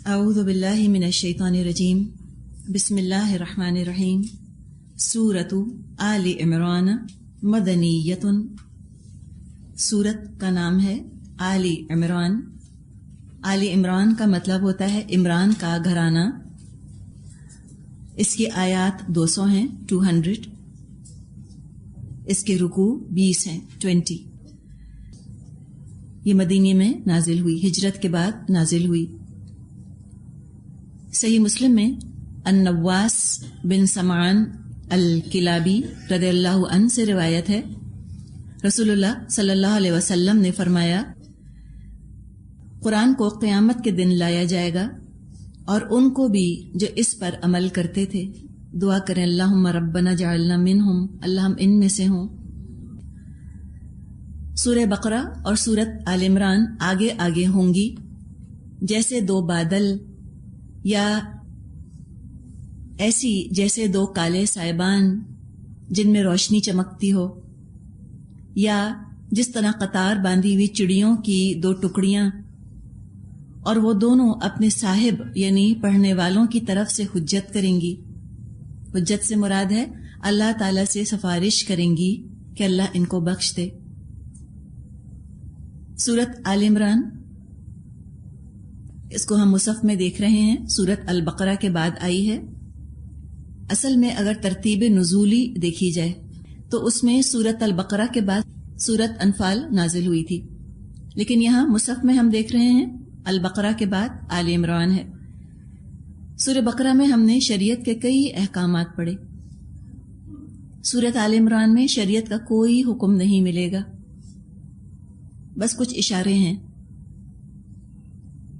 اعوذ باللہ من الشیطان الرجیم بسم اللہ الرحمن الرحیم سورۃ آل عمران مدنیۃ۔ سورت کا نام ہے آل عمران۔ آل عمران کا مطلب ہوتا ہے عمران کا گھرانہ۔ اس کی آیات 200 ہیں 200، اس کے رکوع 20 ہیں 20۔ یہ مدینے میں نازل ہوئی، ہجرت کے بعد نازل ہوئی۔ صحیح مسلم میں النواس بن سمعان الکلابی رضی اللہ عنہ سے روایت ہے، رسول اللہ صلی اللہ علیہ وسلم نے فرمایا، قرآن کو قیامت کے دن لایا جائے گا اور ان کو بھی جو اس پر عمل کرتے تھے۔ دعا کریں اللہم ربنا جعلنا منہم، اللہ ہم ان میں سے ہوں۔ سورہ بقرہ اور سورت آل عمران آگے آگے ہوں گی، جیسے دو بادل یا ایسی جیسے دو کالے سائبان جن میں روشنی چمکتی ہو، یا جس طرح قطار باندھی ہوئی چڑیوں کی دو ٹکڑیاں، اور وہ دونوں اپنے صاحب یعنی پڑھنے والوں کی طرف سے حجت کریں گی۔ حجت سے مراد ہے اللہ تعالیٰ سے سفارش کریں گی کہ اللہ ان کو بخش دے۔ سورت آل عمران، اس کو ہم مصحف میں دیکھ رہے ہیں، سورت البقرہ کے بعد آئی ہے۔ اصل میں اگر ترتیب نزولی دیکھی جائے تو اس میں سورت البقرہ کے بعد سورت انفال نازل ہوئی تھی، لیکن یہاں مصحف میں ہم دیکھ رہے ہیں البقرہ کے بعد آل عمران ہے۔ سورہ بقرہ میں ہم نے شریعت کے کئی احکامات پڑھے، سورت آل عمران میں شریعت کا کوئی حکم نہیں ملے گا، بس کچھ اشارے ہیں۔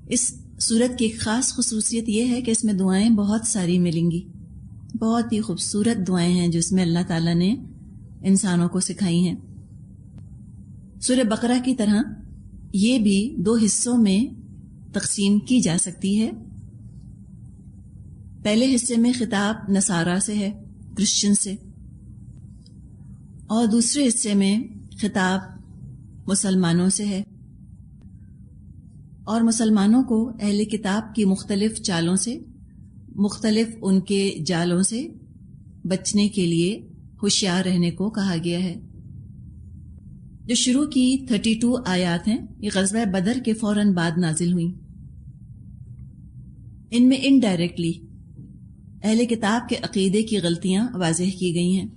اس سورت کی ایک خاص خصوصیت یہ ہے کہ اس میں دعائیں بہت ساری ملیں گی، بہت ہی خوبصورت دعائیں ہیں جو اس میں اللہ تعالیٰ نے انسانوں کو سکھائی ہیں۔ سورہ بقرہ کی طرح یہ بھی دو حصوں میں تقسیم کی جا سکتی ہے۔ پہلے حصے میں خطاب نصارہ سے ہے، کرسچن سے، اور دوسرے حصے میں خطاب مسلمانوں سے ہے، اور مسلمانوں کو اہل کتاب کی مختلف چالوں سے، مختلف ان کے جالوں سے بچنے کے لیے ہوشیار رہنے کو کہا گیا ہے۔ جو شروع کی 32 آیات ہیں، یہ غزوہ بدر کے فوراً بعد نازل ہوئیں۔ ان میں انڈائریکٹلی اہل کتاب کے عقیدے کی غلطیاں واضح کی گئی ہیں۔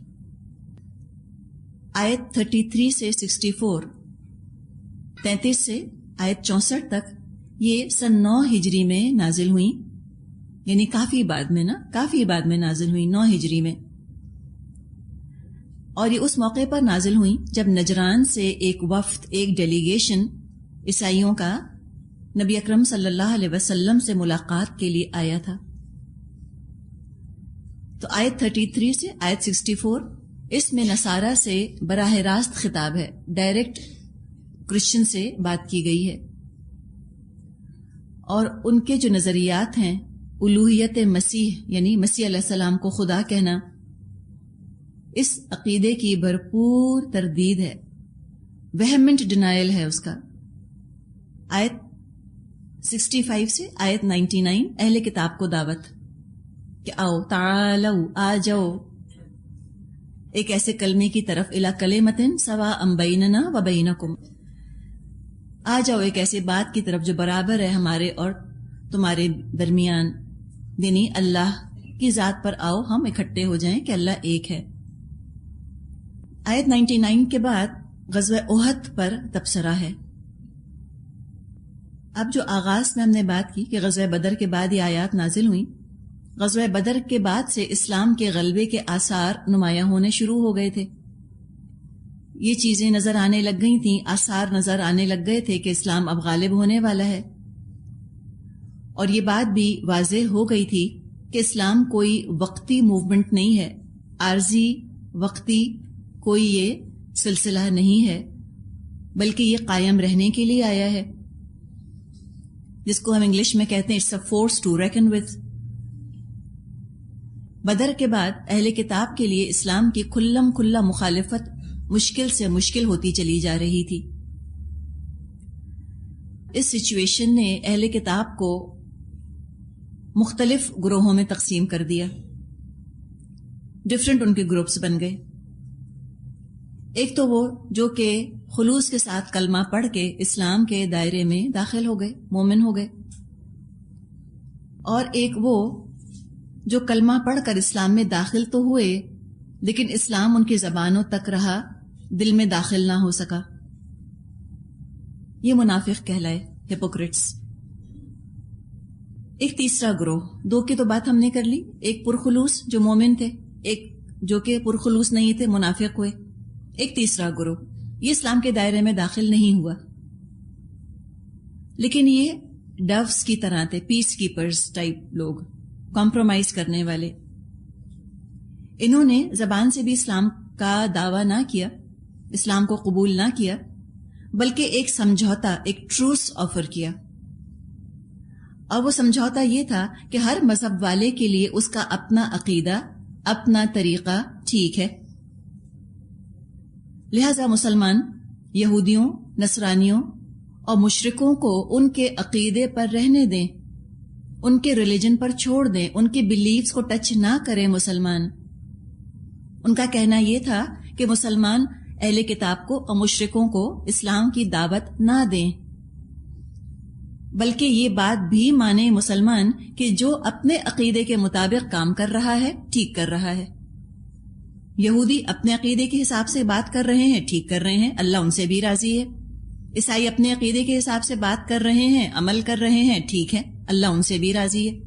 آیت 33 سے 64، 33 سے آیت 64 تک یہ سن 9 ہجری میں نازل ہوئیں، یعنی کافی بعد میں نازل ہوئیں، 9 ہجری میں۔ اور یہ اس موقع پر نازل ہوئیں جب نجران سے ایک وفد، ایک ڈیلیگیشن عیسائیوں کا نبی اکرم صلی اللہ علیہ وسلم سے ملاقات کے لیے آیا تھا۔ تو آیت 33 سے آیت 64، اس میں نصارہ سے براہ راست خطاب ہے، ڈائریکٹ کرسچن سے بات کی گئی ہے، اور ان کے جو نظریات ہیں، الوہیت مسیح یعنی مسیح علیہ السلام کو خدا کہنا، اس عقیدے کی بھرپور تردید ہے، وہیمنٹ ڈینائل ہے اس کا۔ آیت 65 سے آیت 99، اہل کتاب کو دعوت کہ آؤ، تعالو، آ جاؤ، ایک ایسے کلمے کی طرف، الی کلمۃ سواء بیننا و بینکم، آ جاؤ ایک ایسے بات کی طرف جو برابر ہے ہمارے اور تمہارے درمیان، یعنی اللہ کی ذات پر آؤ، ہم اکٹھے ہو جائیں کہ اللہ ایک ہے۔ آیت 99 کے بعد غزوہ احد پر تبصرہ ہے۔ اب جو آغاز میں ہم نے بات کی کہ غزوہ بدر کے بعد یہ آیات نازل ہوئیں، غزوہ بدر کے بعد سے اسلام کے غلبے کے آثار نمایاں ہونے شروع ہو گئے تھے۔ یہ چیزیں نظر آنے لگ گئی تھیں، آثار نظر آنے لگ گئے تھے کہ اسلام اب غالب ہونے والا ہے، اور یہ بات بھی واضح ہو گئی تھی کہ اسلام کوئی وقتی موومنٹ نہیں ہے، عارضی وقتی کوئی یہ سلسلہ نہیں ہے، بلکہ یہ قائم رہنے کے لیے آیا ہے، جس کو ہم انگلش میں کہتے ہیں it's a force to reckon with. Badr کے بعد اہل کتاب کے لیے اسلام کی کھلم کھلا مخالفت مشکل سے مشکل ہوتی چلی جا رہی تھی۔ اس سچویشن نے اہل کتاب کو مختلف گروہوں میں تقسیم کر دیا، ڈفرنٹ ان کے گروپس بن گئے. ایک تو وہ جو کہ خلوص کے ساتھ کلمہ پڑھ کے اسلام کے دائرے میں داخل ہو گئے، مومن ہو گئے، اور ایک وہ جو کلمہ پڑھ کر اسلام میں داخل تو ہوئے لیکن اسلام ان کی زبانوں تک رہا، دل میں داخل نہ ہو سکا. یہ منافق کہلائے، ہپوکریٹس. ایک تیسرا گروہ، دو کی تو بات ہم نے کر لی، ایک پرخلوص جو مومن تھے، ایک جو کہ پرخلوص نہیں تھے، منافق ہوئے. ایک تیسرا گروہ یہ اسلام کے دائرے میں داخل نہیں ہوا، لیکن یہ ڈوز کی طرح تھے، پیس کیپرز ٹائپ لوگ، کمپرومائز کرنے والے. انہوں نے زبان سے بھی اسلام کا دعویٰ نہ کیا، اسلام کو قبول نہ کیا، بلکہ ایک سمجھوتا، ایک ٹروس آفر کیا. اور وہ سمجھوتا یہ تھا کہ ہر مذہب والے کے لیے اس کا اپنا عقیدہ، اپنا طریقہ ٹھیک ہے، لہذا مسلمان یہودیوں، نصرانیوں اور مشرکوں کو ان کے عقیدے پر رہنے دیں، ان کے ریلیجن پر چھوڑ دیں، ان کے بیلیفز کو ٹچ نہ کریں. مسلمان، ان کا کہنا یہ تھا کہ مسلمان اہل کتاب کو اور مشرکوں کو اسلام کی دعوت نہ دیں، بلکہ یہ بات بھی مانے مسلمان کہ جو اپنے عقیدے کے مطابق کام کر رہا ہے ٹھیک کر رہا ہے. یہودی اپنے عقیدے کے حساب سے بات کر رہے ہیں، ٹھیک کر رہے ہیں، اللہ ان سے بھی راضی ہے. عیسائی اپنے عقیدے کے حساب سے بات کر رہے ہیں، عمل کر رہے ہیں، ٹھیک ہے، اللہ ان سے بھی راضی ہے.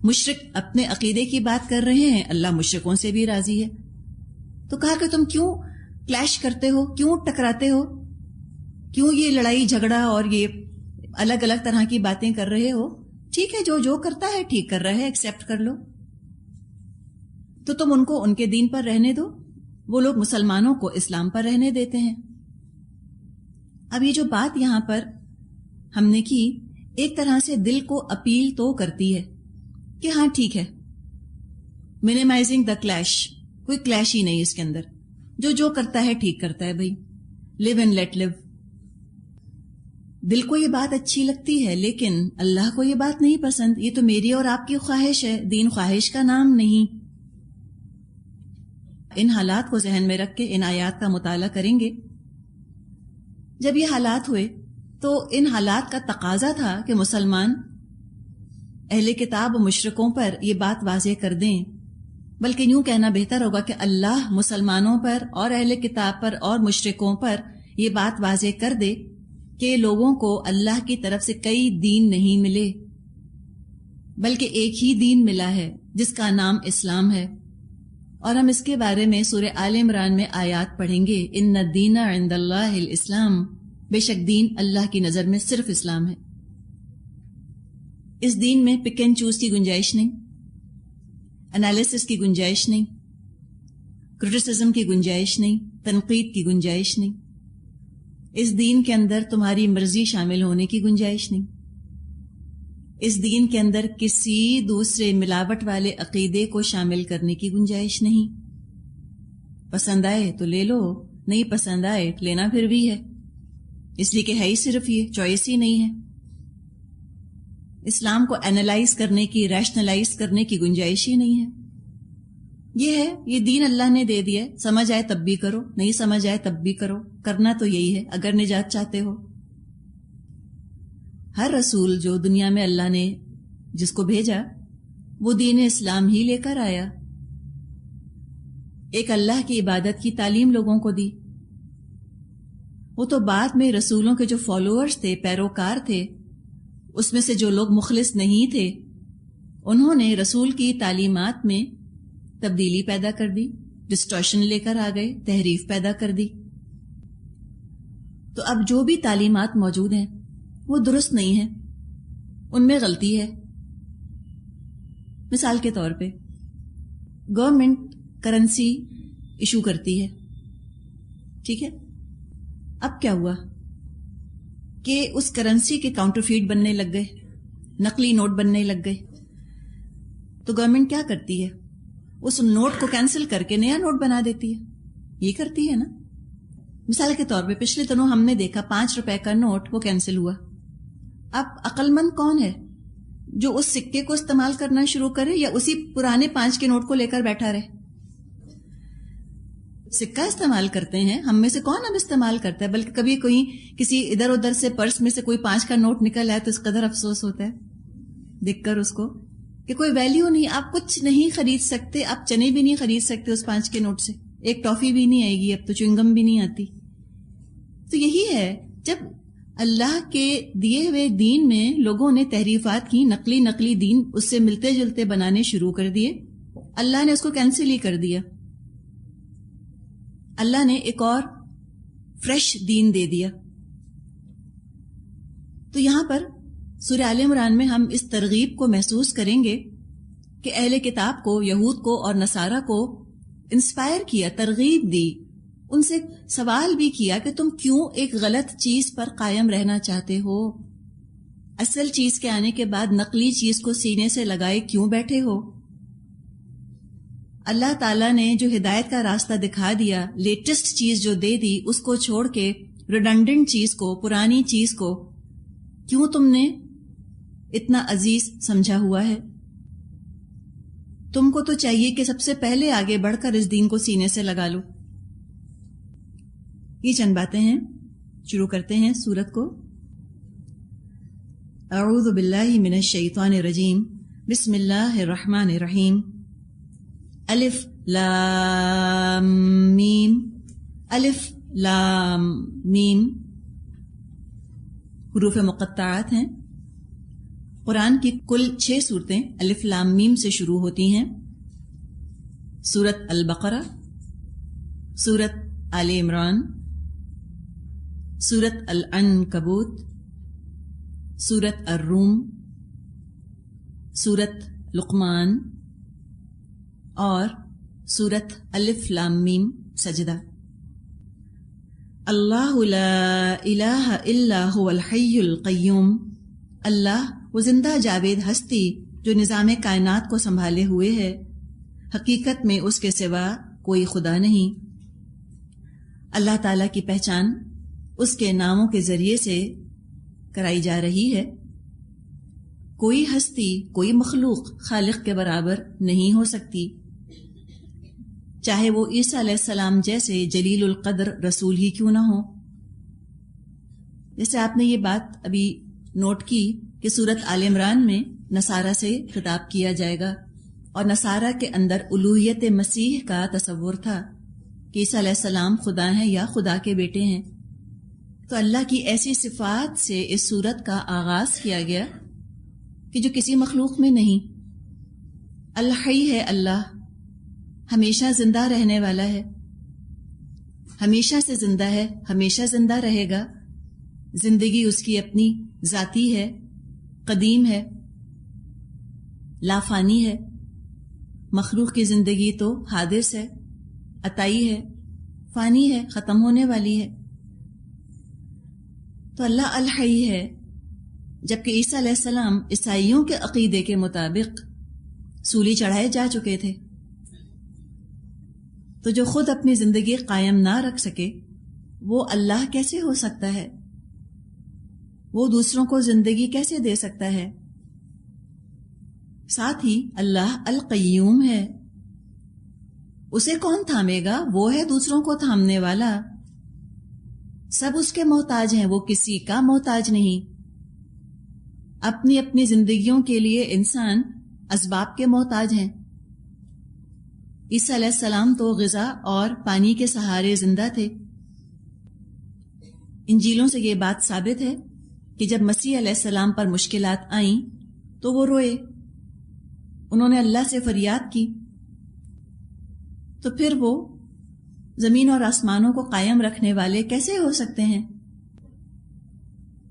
مشرک اپنے عقیدے کی بات کر رہے ہیں، اللہ مشرکوں سے بھی راضی ہے. تو کہا کہ تم کیوں کلیش کرتے ہو، کیوں ٹکراتے ہو، کیوں یہ لڑائی جھگڑا اور یہ الگ الگ طرح کی باتیں کر رہے ہو؟ ٹھیک ہے، جو کرتا ہے ٹھیک کر رہا ہے، ایکسیپٹ کر لو. تو تم ان کو ان کے دین پر رہنے دو، وہ لوگ مسلمانوں کو اسلام پر رہنے دیتے ہیں. اب یہ جو بات یہاں پر ہم نے کی، ایک طرح سے دل کو اپیل تو کرتی ہے کہ ہاں ٹھیک ہے، منیمائزنگ دا کلیش، کوئی کلیش ہی نہیں اس کے اندر، جو کرتا ہے ٹھیک کرتا ہے بھائی، لیو اینڈ لیٹ لیو. دل کو یہ بات اچھی لگتی ہے لیکن اللہ کو یہ بات نہیں پسند. یہ تو میری اور آپ کی خواہش ہے، دین خواہش کا نام نہیں. ان حالات کو ذہن میں رکھ کے ان آیات کا مطالعہ کریں گے. جب یہ حالات ہوئے تو ان حالات کا تقاضا تھا کہ مسلمان اہل کتاب و مشرکوں پر یہ بات واضح کر دیں، بلکہ یوں کہنا بہتر ہوگا کہ اللہ مسلمانوں پر اور اہل کتاب پر اور مشرکوں پر یہ بات واضح کر دے کہ لوگوں کو اللہ کی طرف سے کئی دین نہیں ملے، بلکہ ایک ہی دین ملا ہے جس کا نام اسلام ہے. اور ہم اس کے بارے میں سورہ آل عمران میں آیات پڑھیں گے. ان الدین عند اللہ الاسلام، بے شک دین اللہ کی نظر میں صرف اسلام ہے. اس دین میں پک اینڈ چوز کی گنجائش نہیں، انالیسس کی گنجائش نہیں، کرٹیسزم کی گنجائش نہیں، تنقید کی گنجائش نہیں. اس دین کے اندر تمہاری مرضی شامل ہونے کی گنجائش نہیں. اس دین کے اندر کسی دوسرے ملاوٹ والے عقیدے کو شامل کرنے کی گنجائش نہیں. پسند آئے تو لے لو، نہیں پسند آئے لینا پھر بھی ہے، اس لیے کہ ہے ہی صرف یہ، چوائس ہی نہیں ہے. اسلام کو اینالائز کرنے کی، ریشنلائز کرنے کی گنجائش ہی نہیں ہے. یہ ہے، یہ دین اللہ نے دے دیا، سمجھ آئے تب بھی کرو، نہیں سمجھ آئے تب بھی کرو، کرنا تو یہی ہے اگر نجات چاہتے ہو. ہر رسول جو دنیا میں اللہ نے جس کو بھیجا وہ دین اسلام ہی لے کر آیا. ایک اللہ کی عبادت کی تعلیم لوگوں کو دی. وہ تو بعد میں رسولوں کے جو فالوورز تھے، پیروکار تھے، اس میں سے جو لوگ مخلص نہیں تھے، انہوں نے رسول کی تعلیمات میں تبدیلی پیدا کر دی، ڈسٹورشن لے کر آ گئے، تحریف پیدا کر دی. تو اب جو بھی تعلیمات موجود ہیں وہ درست نہیں ہے، ان میں غلطی ہے. مثال کے طور پہ گورنمنٹ کرنسی ایشو کرتی ہے، ٹھیک ہے. اب کیا ہوا کہ اس کرنسی کے کاؤنٹرفیٹ بننے لگ گئے، نقلی نوٹ بننے لگ گئے. تو گورنمنٹ کیا کرتی ہے؟ اس نوٹ کو کینسل کر کے نیا نوٹ بنا دیتی ہے. یہ کرتی ہے نا. مثال کے طور پہ پچھلے دنوں ہم نے دیکھا 5 روپے کا نوٹ وہ کینسل ہوا. اب عقل مند کون ہے؟ جو اس سکے کو استعمال کرنا شروع کرے یا اسی پرانے 5 کے نوٹ کو لے کر بیٹھا رہے؟ سکہ استعمال کرتے ہیں، ہم میں سے کون اب استعمال کرتا ہے؟ بلکہ کبھی کوئی کسی ادھر ادھر سے پرس میں سے کوئی 5 کا نوٹ نکل آئے تو اس قدر افسوس ہوتا ہے دیکھ کر اس کو کہ کوئی ویلیو نہیں، آپ کچھ نہیں خرید سکتے، آپ چنے بھی نہیں خرید سکتے اس 5 کے نوٹ سے، ایک ٹافی بھی نہیں آئے گی، اب تو چوئنگم بھی نہیں آتی۔ تو یہی ہے، جب اللہ کے دیے ہوئے دین میں لوگوں نے تحریفات کی، نقلی دین اس سے ملتے جلتے بنانے شروع کر دیے، اللہ نے اس کو کینسل ہی کر دیا، اللہ نے ایک اور فریش دین دے دیا۔ تو یہاں پر سورہ آل عمران میں ہم اس ترغیب کو محسوس کریں گے کہ اہل کتاب کو، یہود کو اور نصارہ کو انسپائر کیا، ترغیب دی، ان سے سوال بھی کیا کہ تم کیوں ایک غلط چیز پر قائم رہنا چاہتے ہو؟ اصل چیز کے آنے کے بعد نقلی چیز کو سینے سے لگائے کیوں بیٹھے ہو؟ اللہ تعالیٰ نے جو ہدایت کا راستہ دکھا دیا، لیٹسٹ چیز جو دے دی، اس کو چھوڑ کے ریڈنڈنٹ چیز کو، پرانی چیز کو کیوں تم نے اتنا عزیز سمجھا ہوا ہے؟ تم کو تو چاہیے کہ سب سے پہلے آگے بڑھ کر اس دین کو سینے سے لگا لو۔ یہ چند باتیں ہیں، شروع کرتے ہیں سورت کو۔ اعوذ باللہ من الشیطان الرجیم، بسم اللہ الرحمن الرحیم۔ الف لام میم، الف لام میم حروف مقطعات ہیں۔ قرآن کی کل 6 صورتیں الف لام میم سے شروع ہوتی ہیں۔ سورت البقرہ، سورت آل عمران، سورت العنکبوت، سورت الروم، سورت لقمان اور سورت الف لام میم سجدہ۔ اللہ لا الہ الا هو الحی القیوم، اللہ وہ زندہ جاوید ہستی جو نظام کائنات کو سنبھالے ہوئے ہے، حقیقت میں اس کے سوا کوئی خدا نہیں۔ اللہ تعالیٰ کی پہچان اس کے ناموں کے ذریعے سے کرائی جا رہی ہے۔ کوئی ہستی، کوئی مخلوق خالق کے برابر نہیں ہو سکتی، چاہے وہ عیسیٰ علیہ السلام جیسے جلیل القدر رسول ہی کیوں نہ ہو۔ جیسے آپ نے یہ بات ابھی نوٹ کی کہ سورت آل عمران میں نصارہ سے خطاب کیا جائے گا، اور نصارہ کے اندر الوہیت مسیح کا تصور تھا کہ عیسیٰ علیہ السلام خدا ہیں یا خدا کے بیٹے ہیں۔ تو اللہ کی ایسی صفات سے اس سورت کا آغاز کیا گیا کہ جو کسی مخلوق میں نہیں۔ الحی ہے اللہ، ہمیشہ زندہ رہنے والا ہے، ہمیشہ سے زندہ ہے، ہمیشہ زندہ رہے گا۔ زندگی اس کی اپنی ذاتی ہے، قدیم ہے، لافانی ہے۔ مخلوق کی زندگی تو حادث ہے، عطائی ہے، فانی ہے، ختم ہونے والی ہے۔ تو اللہ الحی ہے، جبکہ عیسیٰ علیہ السلام عیسائیوں کے عقیدے کے مطابق سولی چڑھائے جا چکے تھے۔ تو جو خود اپنی زندگی قائم نہ رکھ سکے وہ اللہ کیسے ہو سکتا ہے؟ وہ دوسروں کو زندگی کیسے دے سکتا ہے؟ ساتھ ہی اللہ القیوم ہے، اسے کون تھامے گا؟ وہ ہے دوسروں کو تھامنے والا۔ سب اس کے محتاج ہیں، وہ کسی کا محتاج نہیں۔ اپنی اپنی زندگیوں کے لیے انسان اسباب کے محتاج ہیں۔ عیسیٰ علیہ السلام تو غذا اور پانی کے سہارے زندہ تھے۔ انجیلوں سے یہ بات ثابت ہے کہ جب مسیح علیہ السلام پر مشکلات آئیں تو وہ روئے، انہوں نے اللہ سے فریاد کی، تو پھر وہ زمین اور آسمانوں کو قائم رکھنے والے کیسے ہو سکتے ہیں؟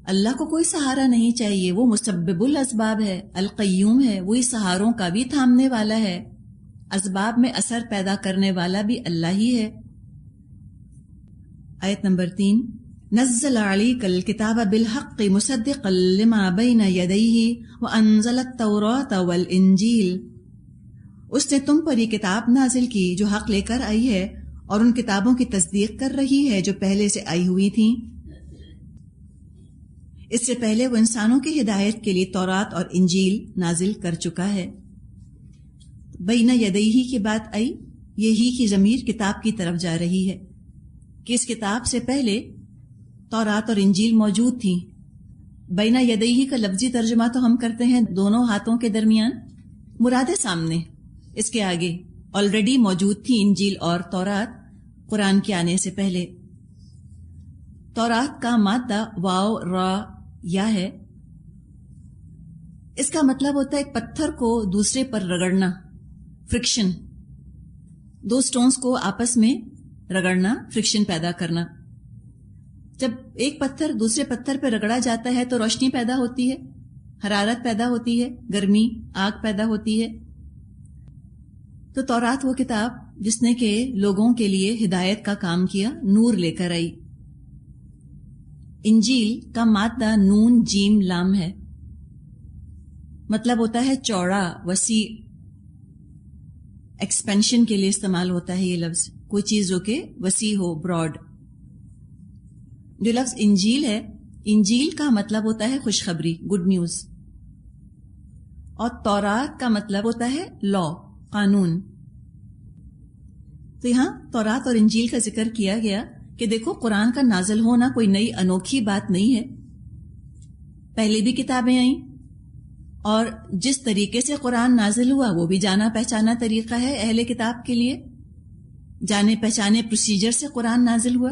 اللہ کو کوئی سہارا نہیں چاہیے، وہ مسبب الاسباب ہے، القیوم ہے، وہی سہاروں کا بھی تھامنے والا ہے، اسباب میں اثر پیدا کرنے والا بھی اللہ ہی ہے۔ آیت نمبر 3، نزل علیک الکتاب بالحق مصدقا لما بین یدیہ وانزل التوراۃ والانجیل، اس نے تم پر یہ کتاب نازل کی جو حق لے کر آئی ہے اور ان کتابوں کی تصدیق کر رہی ہے جو پہلے سے آئی ہوئی تھیں۔ اس سے پہلے وہ انسانوں کی ہدایت کے لیے تورات اور انجیل نازل کر چکا ہے۔ بین یدیہ کی بات آئی، یہی کی ضمیر کتاب کی طرف جا رہی ہے کہ اس کتاب سے پہلے تورات اور انجیل موجود تھیں۔ بین یدیہ کا لفظی ترجمہ تو ہم کرتے ہیں دونوں ہاتھوں کے درمیان، مراد ہے سامنے، اس کے آگے آلریڈی موجود تھی انجیل اور تورات قرآن کے آنے سے پہلے۔ تورات کا مادہ واو را یا ہے، اس کا مطلب ہوتا ہے ایک پتھر کو دوسرے پر رگڑنا، فرکشن، دو سٹونز کو آپس میں رگڑنا، فرکشن پیدا کرنا۔ جب ایک پتھر دوسرے پتھر پہ رگڑا جاتا ہے تو روشنی پیدا ہوتی ہے، حرارت پیدا ہوتی ہے، گرمی، آگ پیدا ہوتی ہے۔ تو تورات وہ کتاب جس نے کہ لوگوں کے لیے ہدایت کا کام کیا، نور لے کر آئی۔ انجیل کا مادہ نون جیم لام ہے، مطلب ہوتا ہے چوڑا، وسیع، ایکسپینشن کے لیے استعمال ہوتا ہے یہ لفظ، کوئی چیز جو کہ وسیع ہو، براڈ۔ جو لفظ انجیل ہے، انجیل کا مطلب ہوتا ہے خوشخبری، گڈ نیوز، اور تورات کا مطلب ہوتا ہے لا، قانون۔ تو یہاں تورات اور انجیل کا ذکر کیا گیا کہ دیکھو قرآن کا نازل ہونا کوئی نئی انوکھی بات نہیں ہے، پہلے بھی کتابیں آئیں، اور جس طریقے سے قرآن نازل ہوا وہ بھی جانا پہچانا طریقہ ہے اہل کتاب کے لیے، جانے پہچانے پروسیجر سے قرآن نازل ہوا۔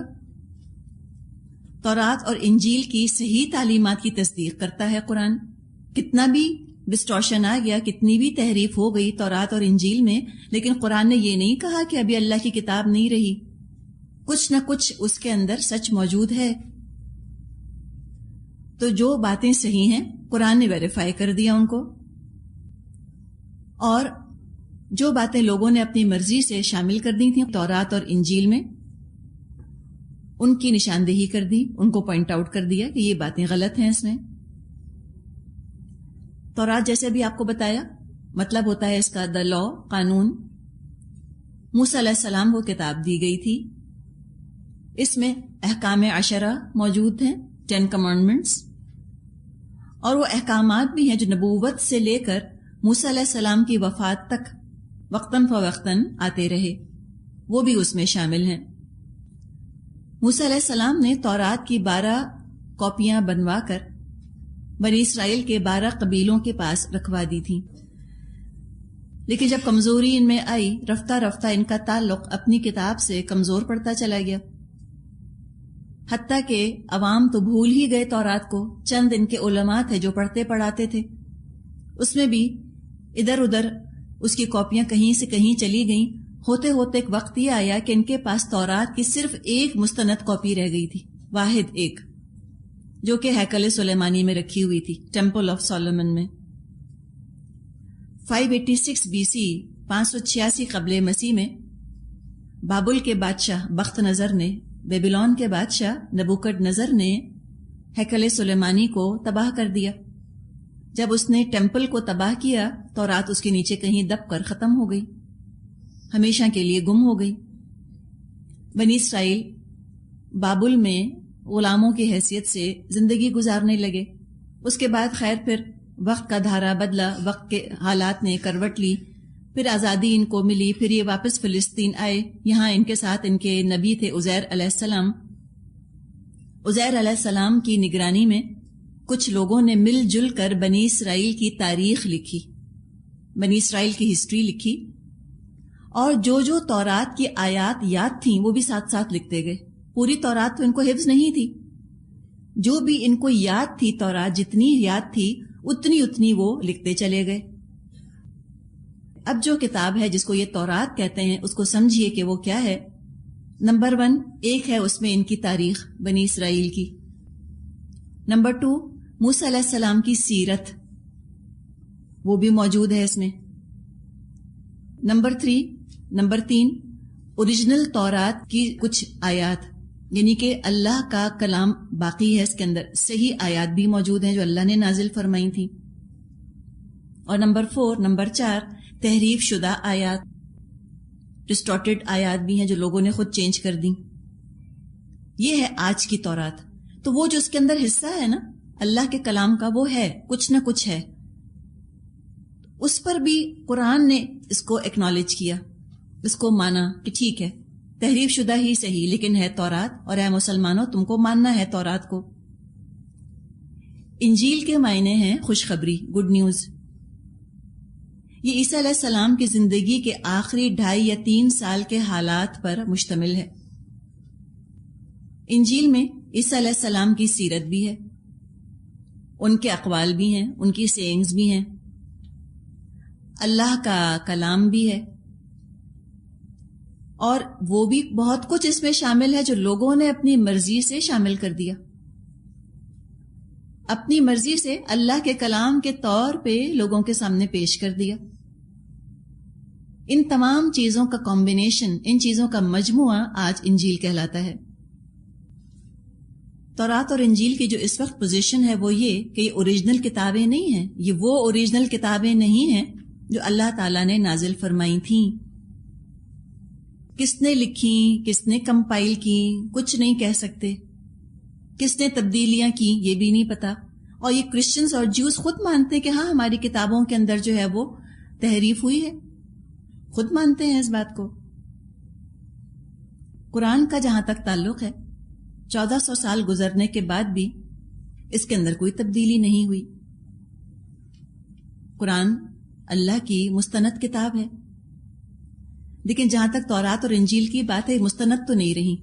تورات اور انجیل کی صحیح تعلیمات کی تصدیق کرتا ہے قرآن، کتنا بھی ڈسٹورشن آ گیا، کتنی بھی تحریف ہو گئی تورات اور انجیل میں، لیکن قرآن نے یہ نہیں کہا کہ ابھی اللہ کی کتاب نہیں رہی، کچھ نہ کچھ اس کے اندر سچ موجود ہے۔ تو جو باتیں صحیح ہیں قرآن نے ویریفائی کر دیا ان کو، اور جو باتیں لوگوں نے اپنی مرضی سے شامل کر دی تھیں تورات اور انجیل میں، ان کی نشاندہی کر دی، ان کو پوائنٹ آؤٹ کر دیا کہ یہ باتیں غلط ہیں اس میں۔ تورات جیسے بھی آپ کو بتایا مطلب ہوتا ہے اس کا دا لا، قانون۔ موسیٰ علیہ السلام کو کتاب دی گئی تھی، اس میں احکام عشرہ موجود ہیں، 10 کمانڈمنٹس، اور وہ احکامات بھی ہیں جو نبوت سے لے کر موسیٰ علیہ السلام کی وفات تک وقتاً فوقتاً آتے رہے، وہ بھی اس میں شامل ہیں۔ موسیٰ علیہ السلام نے تورات کی 12 کاپیاں بنوا کر بنی اسرائیل کے 12 قبیلوں کے پاس رکھوا دی تھی، لیکن جب کمزوری ان میں آئی، رفتہ رفتہ ان کا تعلق اپنی کتاب سے کمزور پڑتا چلا گیا، حتیٰ کہ عوام تو بھول ہی گئے تورات کو، چند ان کے علماء تھے جو پڑھتے پڑھاتے تھے، اس میں بھی ادھر ادھر اس کی کاپیاں کہیں سے کہیں چلی گئیں، ہوتے ہوتے ایک وقت یہ آیا کہ ان کے پاس تورات کی صرف ایک مستند کاپی رہ گئی تھی، واحد ایک، جو کہ ہیکل سلیمانی میں رکھی ہوئی تھی، ٹیمپل آف سولومن میں۔ 586 BC 586 قبل مسیح میں بابل کے بادشاہ بخت نظر نے، بیبیلون کے بادشاہ نبوکڈ نظر نے ہیکل سلیمانی کو تباہ کر دیا۔ جب اس نے ٹیمپل کو تباہ کیا، تورات اس کے نیچے کہیں دب کر ختم ہو گئی، ہمیشہ کے لیے گم ہو گئی۔ بنی اسرائیل بابل میں غلاموں کی حیثیت سے زندگی گزارنے لگے۔ اس کے بعد خیر پھر وقت کا دھارا بدلا، وقت کے حالات نے کروٹ لی، پھر آزادی ان کو ملی، پھر یہ واپس فلسطین آئے، یہاں ان کے ساتھ ان کے نبی تھے عزیر علیہ السلام۔ عزیر علیہ السلام کی نگرانی میں کچھ لوگوں نے مل جل کر بنی اسرائیل کی تاریخ لکھی، بنی اسرائیل کی ہسٹری لکھی، اور جو جو تورات کی آیات یاد تھیں وہ بھی ساتھ ساتھ لکھتے گئے۔ پوری تورات تو ان کو حفظ نہیں تھی، جو بھی ان کو یاد تھی تورات، جتنی یاد تھی اتنی وہ لکھتے چلے گئے۔ اب جو کتاب ہے جس کو یہ تورات کہتے ہیں، اس کو سمجھیے کہ وہ کیا ہے۔ نمبر 1 ایک ہے اس میں ان کی تاریخ بنی اسرائیل کی۔ نمبر 2 موسیٰ علیہ السلام کی سیرت، وہ بھی موجود ہے اس میں۔ نمبر 3 اوریجنل تورات کی کچھ آیات، یعنی کہ اللہ کا کلام باقی ہے اس کے اندر، صحیح آیات بھی موجود ہیں جو اللہ نے نازل فرمائی تھیں۔ اور نمبر 4 تحریف شدہ آیات، ڈسٹورٹڈ آیات بھی ہیں جو لوگوں نے خود چینج کر دیں۔ یہ ہے آج کی تورات۔ تو وہ جو اس کے اندر حصہ ہے نا، اللہ کے کلام کا وہ ہے، کچھ نہ کچھ ہے، اس پر بھی قرآن نے اس کو ایکنالج کیا، اس کو مانا کہ ٹھیک ہے تحریف شدہ ہی صحیح لیکن ہے تورات، اور اے مسلمانوں تم کو ماننا ہے تورات کو۔ انجیل کے معنی ہیں خوشخبری، گڈ نیوز۔ یہ عیسیٰ علیہ السلام کی زندگی کے آخری 2.5 یا 3 سال کے حالات پر مشتمل ہے۔ انجیل میں عیسیٰ علیہ السلام کی سیرت بھی ہے، ان کے اقوال بھی ہیں، ان کی سینگز بھی ہیں، اللہ کا کلام بھی ہے، اور وہ بھی بہت کچھ اس میں شامل ہے جو لوگوں نے اپنی مرضی سے شامل کر دیا، اپنی مرضی سے اللہ کے کلام کے طور پہ لوگوں کے سامنے پیش کر دیا۔ ان تمام چیزوں کا کمبینیشن، ان چیزوں کا مجموعہ آج انجیل کہلاتا ہے۔ تورات اور انجیل کی جو اس وقت پوزیشن ہے وہ یہ کہ یہ اوریجنل کتابیں نہیں ہیں، یہ وہ اوریجنل کتابیں نہیں ہیں جو اللہ تعالیٰ نے نازل فرمائی تھیں۔ کس نے لکھی، کس نے کمپائل کی، کچھ نہیں کہہ سکتے، کس نے تبدیلیاں کی یہ بھی نہیں پتا، اور یہ کرسچنز اور جوز خود مانتے ہیں کہ ہاں ہماری کتابوں کے اندر جو ہے وہ تحریف ہوئی ہے، خود مانتے ہیں اس بات کو۔ قرآن کا جہاں تک تعلق ہے 1400 سال گزرنے کے بعد بھی اس کے اندر کوئی تبدیلی نہیں ہوئی۔ قرآن اللہ کی مستند کتاب ہے، لیکن جہاں تک تورات اور انجیل کی بات ہے مستند تو نہیں رہی۔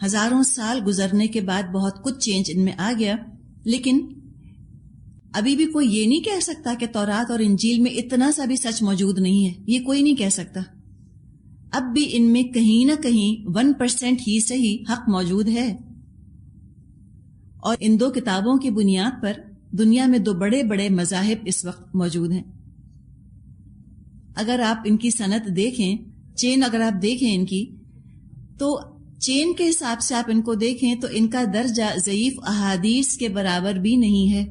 ہزاروں سال گزرنے کے بعد بہت کچھ چینج ان میں آ گیا، لیکن ابھی بھی کوئی یہ نہیں کہہ سکتا کہ تورات اور انجیل میں اتنا سا بھی سچ موجود نہیں ہے، یہ کوئی نہیں کہہ سکتا۔ اب بھی ان میں کہیں نہ کہیں 1% ہی صحیح حق موجود ہے، اور ان 2 کتابوں کی بنیاد پر دنیا میں 2 بڑے بڑے مذاہب اس وقت موجود ہیں۔ اگر آپ ان کی سند دیکھیں، چین اگر آپ دیکھیں ان کی، تو چین کے حساب سے آپ ان کو دیکھیں تو ان کا درجہ ضعیف احادیث کے برابر بھی نہیں ہے۔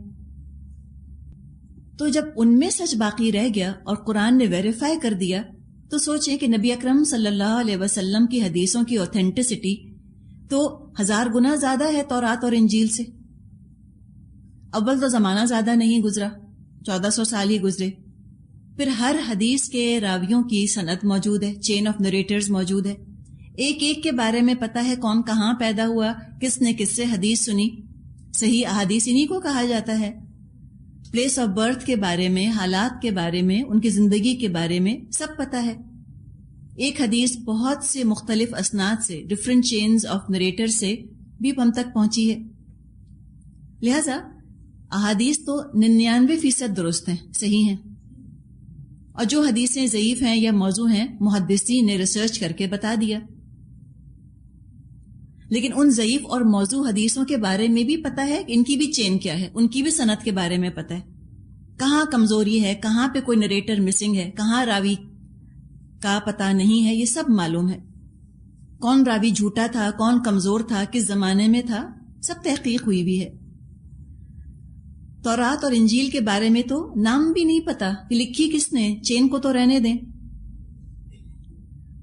تو جب ان میں سچ باقی رہ گیا اور قرآن نے ویریفائی کر دیا، تو سوچیں کہ نبی اکرم صلی اللہ علیہ وسلم کی حدیثوں کی اوتھینٹسٹی تو 1000 گنا زیادہ ہے تورات اور انجیل سے۔ اول تو زمانہ زیادہ نہیں گزرا، 1400 سال ہی گزرے، پھر ہر حدیث کے راویوں کی سند موجود ہے، چین آف نریٹرز موجود ہے، ایک ایک کے بارے میں پتہ ہے کون کہاں پیدا ہوا، کس نے کس سے حدیث سنی۔ صحیح احادیث انہی کو کہا جاتا ہے۔ پلیس آف برتھ کے بارے میں، حالات کے بارے میں، ان کی زندگی کے بارے میں سب پتہ ہے۔ ایک حدیث بہت سے مختلف اسناد سے، ڈفرینٹ چینز آف نریٹر سے بھی ہم تک پہنچی ہے۔ لہذا احادیث تو 99% درست ہیں، صحیح ہیں، اور جو حدیثیں ضعیف ہیں یا موضوع ہیں محدثین نے ریسرچ کر کے بتا دیا۔ لیکن ان ضعیف اور موضوع حدیثوں کے بارے میں بھی پتہ ہے کہ ان کی بھی چین کیا ہے، ان کی بھی سند کے بارے میں پتہ ہے، کہاں کمزوری ہے، کہاں پہ کوئی نریٹر مسنگ ہے، کہاں راوی کا پتہ نہیں ہے، یہ سب معلوم ہے۔ کون راوی جھوٹا تھا، کون کمزور تھا، کس زمانے میں تھا، سب تحقیق ہوئی بھی ہے۔ تورات اور انجیل کے بارے میں تو نام بھی نہیں پتا کہ لکھی کس نے، چین کو تو رہنے دیں۔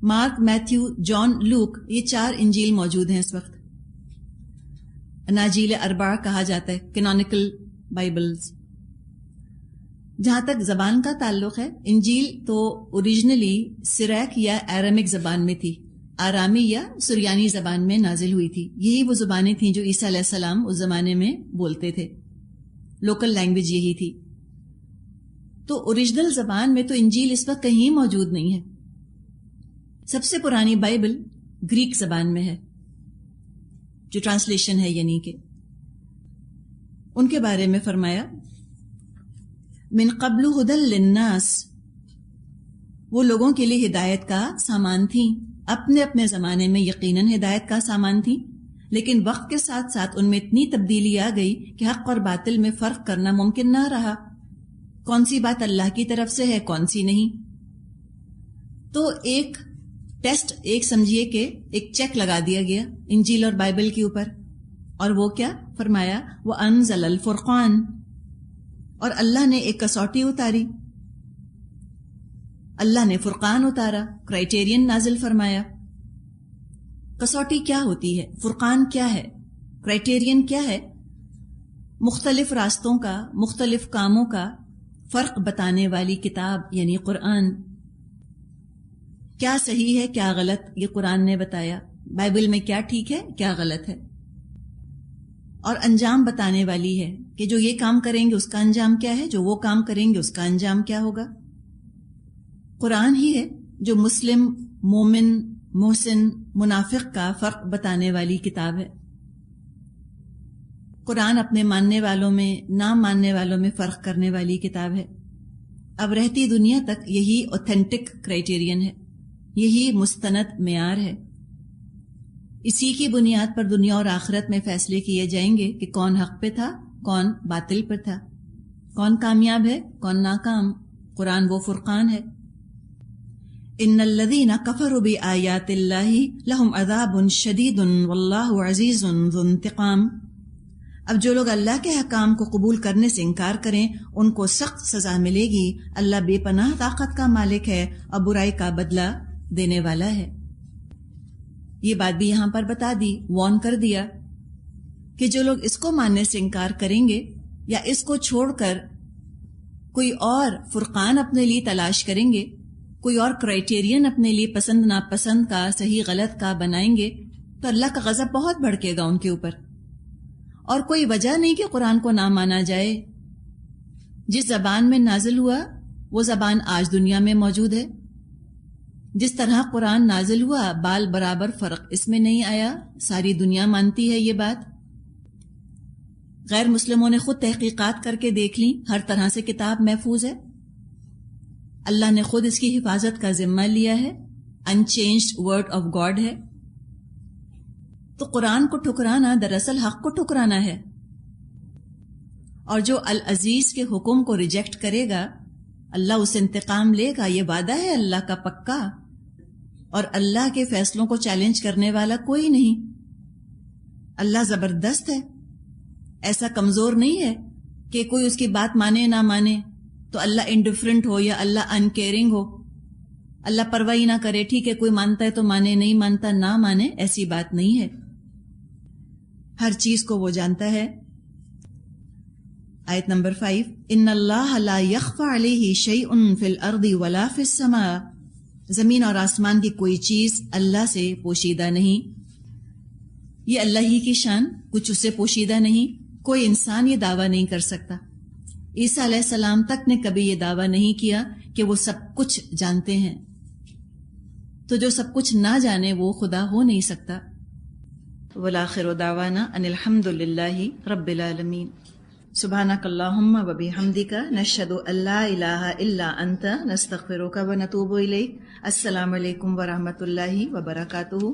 مارک، میتھیو، جان، لوک، یہ 4 انجیل موجود ہیں اس وقت، اناجیل اربع کہا جاتا ہے، کینونیکل بائبلز۔ جہاں تک زبان کا تعلق ہے، انجیل تو اوریجنلی سریک یا ایرامک زبان میں تھی، آرامی یا سریانی زبان میں نازل ہوئی تھی۔ یہی وہ زبانیں تھیں جو عیسیٰ علیہ السلام اس زمانے میں بولتے تھے، لوکل لینگویج یہی تھی۔ تو اوریجنل زبان میں تو انجیل اس وقت کہیں موجود نہیں ہے۔ سب سے پرانی بائبل گریک زبان میں ہے، جو ٹرانسلیشن ہے، یعنی کہ ان کے بارے میں فرمایا من قبل ھدی للناس، وہ لوگوں کے لیے ہدایت کا سامان تھی، اپنے اپنے زمانے میں یقیناً ہدایت کا سامان تھی، لیکن وقت کے ساتھ ساتھ ان میں اتنی تبدیلی آ گئی کہ حق اور باطل میں فرق کرنا ممکن نہ رہا، کون سی بات اللہ کی طرف سے ہے، کون سی نہیں۔ تو ایک ٹیسٹ، ایک سمجھیے کہ ایک چیک لگا دیا گیا انجیل اور بائبل کے اوپر، اور وہ کیا فرمایا، وَأَنزَلَ الْفُرْقَانَ، اور اللہ نے ایک کسوٹی اتاری، اللہ نے فرقان اتارا، کرائٹیرین نازل فرمایا۔ کسوٹی کیا ہوتی ہے، فرقان کیا ہے، کرائٹیرین کیا ہے؟ مختلف راستوں کا، مختلف کاموں کا فرق بتانے والی کتاب یعنی قرآن. کیا صحیح ہے کیا غلط یہ قرآن نے بتایا، بائبل میں کیا ٹھیک ہے کیا غلط ہے، اور انجام بتانے والی ہے کہ جو یہ کام کریں گے اس کا انجام کیا ہے، جو وہ کام کریں گے اس کا انجام کیا ہوگا. قرآن ہی ہے جو مسلم، مومن، محسن، منافق کا فرق بتانے والی کتاب ہے. قرآن اپنے ماننے والوں میں، نہ ماننے والوں میں فرق کرنے والی کتاب ہے. اب رہتی دنیا تک یہی اوتھینٹک کرائیٹیرین ہے، یہی مستند معیار ہے. اسی کی بنیاد پر دنیا اور آخرت میں فیصلے کیے جائیں گے کہ کون حق پہ تھا، کون باطل پر تھا، کون کامیاب ہے، کون ناکام. قرآن وہ فرقان ہے. ان الذین کفروا بآیات اللہ لہم عذاب شدید واللہ عزیز ذو انتقام. اب جو لوگ اللہ کے حکام کو قبول کرنے سے انکار کریں ان کو سخت سزا ملے گی. اللہ بے پناہ طاقت کا مالک ہے اور برائی کا بدلہ دینے والا ہے. یہ بات بھی یہاں پر بتا دی، وارن کر دیا کہ جو لوگ اس کو ماننے سے انکار کریں گے یا اس کو چھوڑ کر کوئی اور فرقان اپنے لیے تلاش کریں گے، کوئی اور کرائیٹیرین اپنے لیے پسند ناپسند کا، صحیح غلط کا بنائیں گے، تو اللہ کا غضب بہت بھڑکے گا ان کے اوپر. اور کوئی وجہ نہیں کہ قرآن کو نہ مانا جائے. جس زبان میں نازل ہوا وہ زبان آج دنیا میں موجود ہے. جس طرح قرآن نازل ہوا بال برابر فرق اس میں نہیں آیا. ساری دنیا مانتی ہے یہ بات. غیر مسلموں نے خود تحقیقات کر کے دیکھ لی، ہر طرح سے کتاب محفوظ ہے. اللہ نے خود اس کی حفاظت کا ذمہ لیا ہے. انچینجڈ ورڈ آف گاڈ ہے. تو قرآن کو ٹھکرانا دراصل حق کو ٹھکرانا ہے. اور جو العزیز کے حکم کو ریجیکٹ کرے گا اللہ اسے انتقام لے گا. یہ وعدہ ہے اللہ کا پکا. اور اللہ کے فیصلوں کو چیلنج کرنے والا کوئی نہیں. اللہ زبردست ہے، ایسا کمزور نہیں ہے کہ کوئی اس کی بات مانے نہ مانے تو اللہ انڈیفرنٹ ہو یا اللہ انکیئرنگ ہو، اللہ پرواہ نہ کرے. ٹھیک ہے کوئی مانتا ہے تو مانے، نہیں مانتا نہ مانے، ایسی بات نہیں ہے. ہر چیز کو وہ جانتا ہے. آیت نمبر 5 ان اللہ لا یخفی علیہ شیء فی الارض ولا فی السماء. زمین اور آسمان کی کوئی چیز اللہ سے پوشیدہ نہیں. یہ اللہ ہی کی شان، کچھ اس سے پوشیدہ نہیں. کوئی انسان یہ دعویٰ نہیں کر سکتا. عیسیٰ علیہ السلام تک نے کبھی یہ دعویٰ نہیں کیا کہ وہ سب کچھ جانتے ہیں. تو جو سب کچھ نہ جانے وہ خدا ہو نہیں سکتا. والآخر دعوانا ان الحمد للہ رب العالمین. سبحانک اللہم و بحمدک نشہد ان لا الہ الا انت نستغفرک و نتوب الیک. السلام علیکم ورحمۃ اللہ وبرکاتہ.